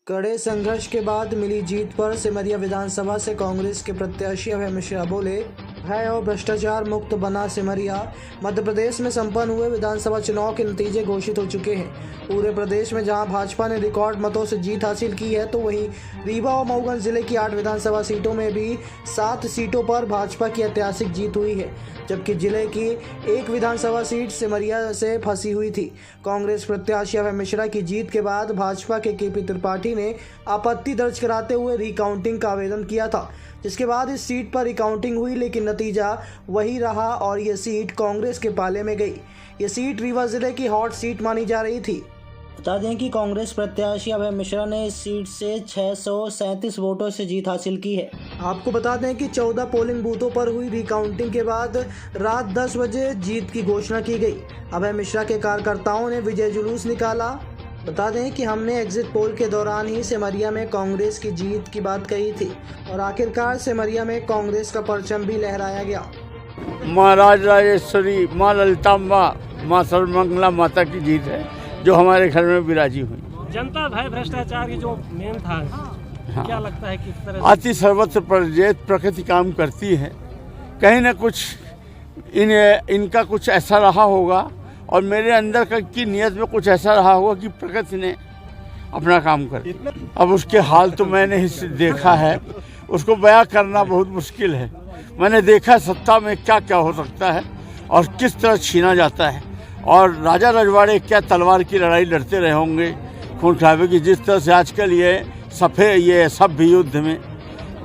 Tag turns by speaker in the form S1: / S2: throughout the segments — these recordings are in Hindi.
S1: कड़े संघर्ष के बाद मिली जीत पर सिमरिया विधानसभा से कांग्रेस के प्रत्याशी अभय मिश्रा बोले, भय और भ्रष्टाचार मुक्त बना सिमरिया। मध्य प्रदेश में संपन्न हुए विधानसभा चुनाव के नतीजे घोषित हो चुके हैं। पूरे प्रदेश में जहां भाजपा ने रिकॉर्ड मतों से जीत हासिल की है, तो वहीं रीवा और मऊगंज जिले की 8 विधानसभा सीटों में भी 7 सीटों पर भाजपा की ऐतिहासिक जीत हुई है, जबकि जिले की 1 विधानसभा सीट सिमरिया से फंसी हुई थी। कांग्रेस प्रत्याशी अभय मिश्रा की जीत के बाद भाजपा के केपी त्रिपाठी ने आपत्ति दर्ज कराते हुए रिकाउंटिंग का आवेदन किया था, जिसके बाद इस सीट पर रिकाउंटिंग हुई, लेकिन नतीजा वही रहा और ये सीट कांग्रेस के पाले में गई। ये सीट रीवा जिले की हॉट सीट मानी जा रही थी। बता दें कि कांग्रेस प्रत्याशी अभय मिश्रा ने इस सीट से 637 वोटों से जीत हासिल की है। आपको बता दें कि 14 पोलिंग बूथों पर हुई रिकाउंटिंग के बाद रात 10 बजे जीत की घोषणा की गई। अभय मिश्रा के कार्यकर्ताओं ने विजय जुलूस निकाला। बता दें कि हमने एग्जिट पोल के दौरान ही सिमरिया में कांग्रेस की जीत की बात कही थी और आखिरकार सिमरिया में कांग्रेस का परचम भी लहराया गया।
S2: माँ राजेश्वरी, माँ ललिताम्बा, माँ सर्वमंगला माता की जीत है जो हमारे घर में विराजी हुई।
S3: जनता भय भ्रष्टाचार की जो मेन था, हाँ। क्या लगता है किस तरह
S2: अति सर्वत्र प्रजेत प्रकृति काम करती है। कहीं ना कुछ इनका कुछ ऐसा रहा होगा और मेरे अंदर की नियत में कुछ ऐसा रहा होगा कि प्रकृति ने अपना काम कर। अब उसके हाल तो मैंने ही देखा है, उसको बयां करना बहुत मुश्किल है। मैंने देखा सत्ता में क्या क्या हो सकता है और किस तरह छीना जाता है, और राजा रजवाड़े क्या तलवार की लड़ाई लड़ते रहे होंगे खून खराबे की। जिस तरह से आजकल ये सभ्य युद्ध में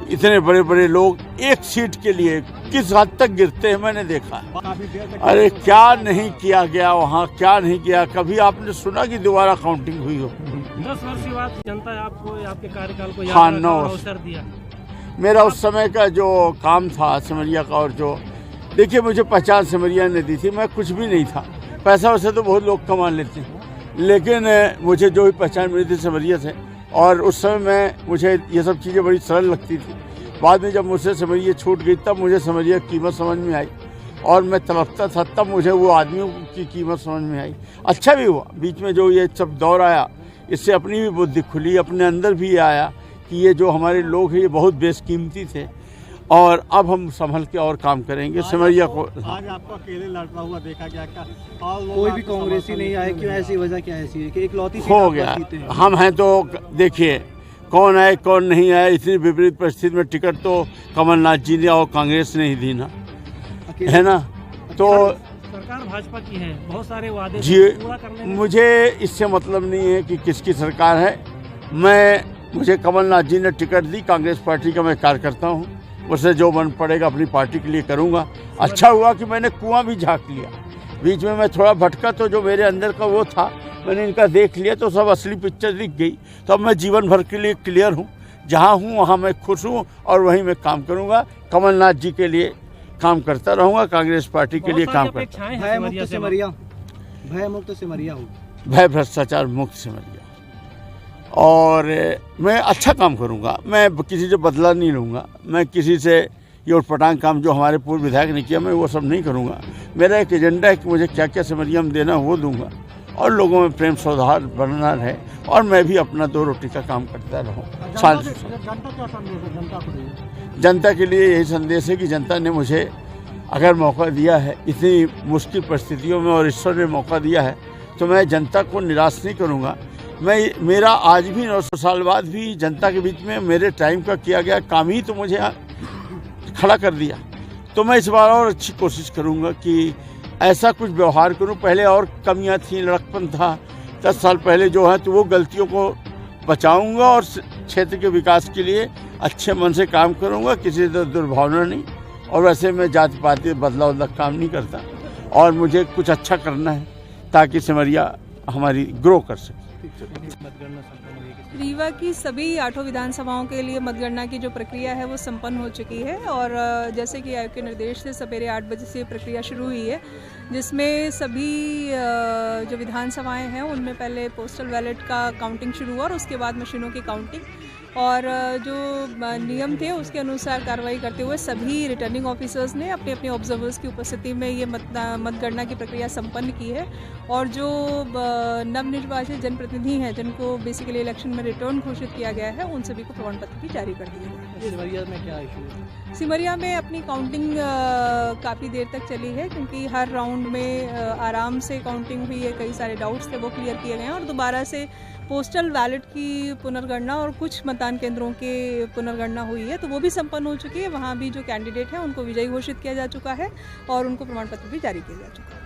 S2: इतने बड़े बड़े लोग एक सीट के लिए किस हद तक गिरते हैं मैंने देखा है। अरे क्या नहीं किया गया वहाँ, क्या नहीं किया। कभी आपने सुना कि दोबारा काउंटिंग हुई हो?
S3: 10 वर्ष के बाद जनता आपको आपके कार्यकाल को
S2: हाँ,
S3: याद अवसर दिया।
S2: मेरा उस समय का जो काम था सिमरिया का, और जो देखिए मुझे पहचान सिमरिया ने दी थी। मैं कुछ भी नहीं था, पैसा वैसे तो बहुत लोग कमा लेते हैं, लेकिन मुझे जो भी पहचान मिली थी सिमरिया से। और उस समय मुझे ये सब चीज़ें बड़ी सरल लगती थी। बाद में जब मुझसे सिमरिया छूट गई तब मुझे सिमरिया की कीमत समझ में आई और मैं तड़पता था, तब मुझे वो आदमियों की कीमत समझ में आई। अच्छा भी हुआ बीच में जो ये सब दौर आया, इससे अपनी भी बुद्धि खुली, अपने अंदर भी आया कि ये जो हमारे लोग हैं ये बहुत बेशकीमती थे और अब हम संभल के और काम करेंगे सिमरिया को।
S4: आज आपको अकेले लड़ता हुआ देखा गया, क्या कोई भी कांग्रेसी नहीं आया? क्यों? ऐसी वजह क्या ऐसी है कि इकलौती सीट
S2: हो गया? हम हैं तो देखिए कौन आए कौन नहीं आए, इतनी विपरीत परिस्थिति में टिकट तो कमलनाथ जी ने और कांग्रेस ने ही दी ना, है ना। तो
S3: सरकार भाजपा की है, बहुत सारे वादे
S2: जी
S3: पूरा करने में।
S2: मुझे इससे मतलब नहीं है कि किसकी सरकार है। मुझे कमलनाथ जी ने टिकट दी, कांग्रेस पार्टी का मैं कार्यकर्ता हूँ, उससे जो बन पड़ेगा अपनी पार्टी के लिए करूँगा। अच्छा हुआ कि मैंने कुआं भी झाँक लिया। बीच में मैं थोड़ा भटका तो जो मेरे अंदर का वो था मैंने इनका देख लिया, तो सब असली पिक्चर दिख गई। तो अब मैं जीवन भर के लिए क्लियर हूँ, जहाँ हूँ वहाँ मैं खुश हूँ और वहीं मैं काम करूँगा। कमलनाथ जी के लिए काम करता रहूँगा, कांग्रेस पार्टी के लिए काम करता।
S4: भय मुक्त सिमरिया, भय मुक्त सिमरिया हो,
S2: भय भ्रष्टाचार मुक्त सिमरिया, और मैं अच्छा काम करूँगा। मैं किसी से बदला नहीं लूँगा, मैं किसी से ये उटपटांग काम जो हमारे पूर्व विधायक ने किया मैं वो सब नहीं करूँगा। मेरा एक एजेंडा है कि मुझे क्या क्या सिमरिया में देना वो दूंगा और लोगों में प्रेम सौहार्द बनना रहे और मैं भी अपना 2 रोटी का काम करता रहूँ। जनता के लिए यही संदेश है कि जनता ने मुझे अगर मौका दिया है इतनी मुश्किल परिस्थितियों में और ईश्वर ने मौका दिया है, तो मैं जनता को निराश नहीं करूँगा। मेरा आज भी 900 साल बाद भी जनता के बीच में मेरे टाइम का किया गया काम ही तो मुझे खड़ा कर दिया। तो मैं इस बार और अच्छी कोशिश करूँगा कि ऐसा कुछ व्यवहार करूँ। पहले और कमियाँ थी, लड़कपन था 10 साल पहले जो है, तो वो गलतियों को बचाऊँगा और क्षेत्र के विकास के लिए अच्छे मन से काम करूँगा, किसी से दुर्भावना नहीं। और वैसे मैं जाति पाति बदलाव काम नहीं करता और मुझे कुछ अच्छा करना है ताकि सिमरिया हमारी ग्रो कर सके।
S5: रीवा की सभी 8 विधानसभाओं के लिए मतगणना की जो प्रक्रिया है वो संपन्न हो चुकी है और जैसे कि आयोग के निर्देश से सवेरे 8 बजे से प्रक्रिया शुरू हुई है, जिसमें सभी जो विधानसभाएं हैं उनमें पहले पोस्टल बैलेट का काउंटिंग शुरू हुआ और उसके बाद मशीनों की काउंटिंग, और जो नियम थे उसके अनुसार कार्रवाई करते हुए सभी रिटर्निंग ऑफिसर्स ने अपने अपने ऑब्जर्वर्स की उपस्थिति में ये मतगणना की प्रक्रिया संपन्न की है। और जो नवनिर्वाचित जनप्रतिनिधि प्रतिनिधि हैं जिनको बेसिकली इलेक्शन में रिटर्न घोषित किया गया है, उन सभी को प्रमाण पत्र भी जारी कर दिए गए हैं।
S4: सिमरिया में क्या इशू है?
S5: सिमरिया में अपनी काउंटिंग काफ़ी देर तक चली है, क्योंकि हर राउंड में आराम से काउंटिंग हुई है। कई सारे डाउट्स थे वो क्लियर किए गए हैं और दोबारा से पोस्टल बैलेट की पुनर्गणना और कुछ मतदान केंद्रों के पुनर्गणना हुई है, तो वो भी संपन्न हो चुकी है। वहाँ भी जो कैंडिडेट हैं उनको विजयी घोषित किया जा चुका है और उनको प्रमाण पत्र भी जारी किया जा चुका है।